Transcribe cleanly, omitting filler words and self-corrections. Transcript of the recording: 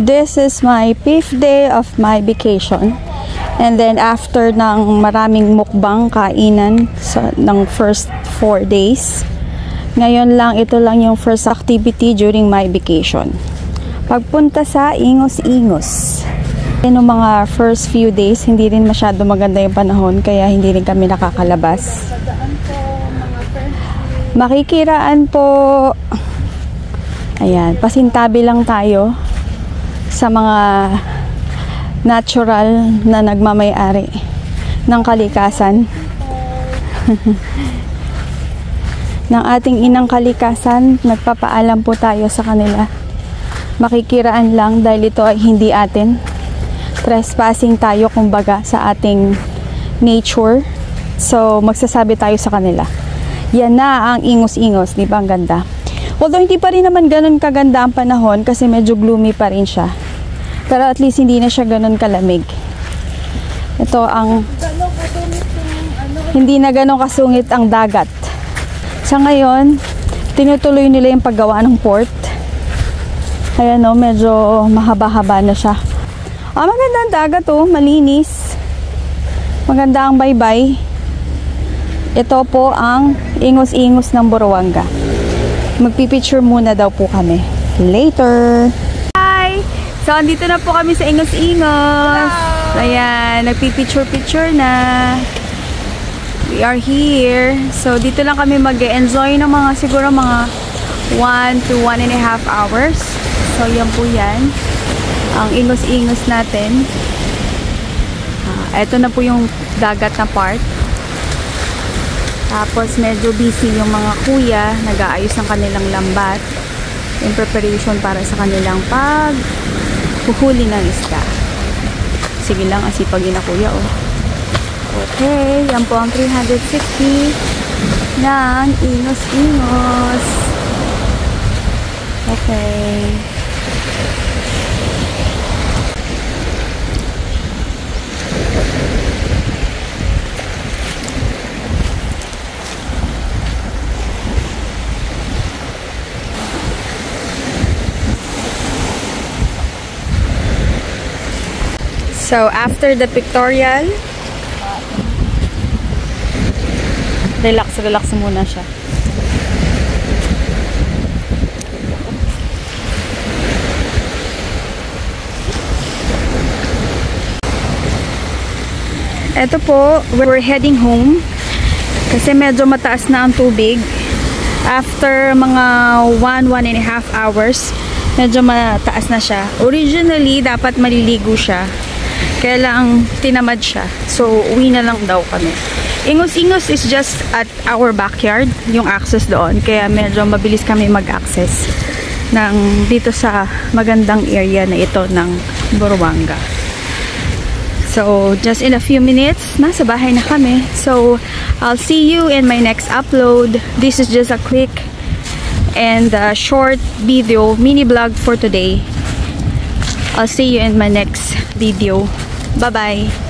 This is my 5th day of my vacation. And then after ng maraming mukbang kainan ng first 4 days, ngayon lang, ito lang yung first activity during my vacation. Pagpunta sa Ingos-Ingos. Noong mga first few days, hindi rin masyado maganda yung panahon, kaya hindi rin kami nakakalabas. Makikiraan po. Ayan, pasintabi lang tayo sa mga natural na nagmamay-ari ng kalikasan. Ng ating inang kalikasan, nagpapaalam po tayo sa kanila. Makikiraan lang dahil ito ay hindi atin. Trespassing tayo kumbaga sa ating nature. So, magsasabi tayo sa kanila. Yan na ang Ingos-Ingos, di ba? Ang ganda. Although hindi pa rin naman ganun kaganda ang panahon kasi medyo gloomy pa rin siya. Pero at least hindi na siya ganun kalamig. Ito ang hindi na ganun kasungit ang dagat. Sa ngayon, tinutuloy nila yung paggawa ng port. Kaya no, medyo mahaba-haba na siya. Maganda ang dagat oh, malinis. Maganda ang baybay. Ito po ang Ingos-Ingos ng Buruanga. Magpipicture muna daw po kami. Later! Hi! So, andito na po kami sa Ingos-Ingos. Ayan, nagpipicture-picture na. We are here. So, dito lang kami mag-enjoy ng mga, siguro mga 1 to 1.5 hours. So, yan po yan. Ang Ingos-Ingos natin. Ito na po yung dagat na part. Tapos medyo busy yung mga kuya, nag-aayos ng kanilang lambat in preparation para sa kanilang paghuhuli ng isda. Sige lang, asipagin na kuya oh. Okay, yan po ang 360 ng Ingos-Ingos. Okay. So, after the pictorial, relax muna siya. Ito po, we're heading home kasi medyo mataas na ang tubig. After mga 1.5 hours, medyo mataas na siya. Originally, dapat maliligo siya. Kaya lang tinamad siya. So, uwi na lang daw kami. Ingos-Ingos is just at our backyard, yung access doon. Kaya medyo mabilis kami mag-access dito sa magandang area na ito ng Buruanga. So, just in a few minutes, nasa bahay na kami. So, I'll see you in my next upload. This is just a quick and short video, mini vlog for today. I'll see you in my next video. Bye-bye.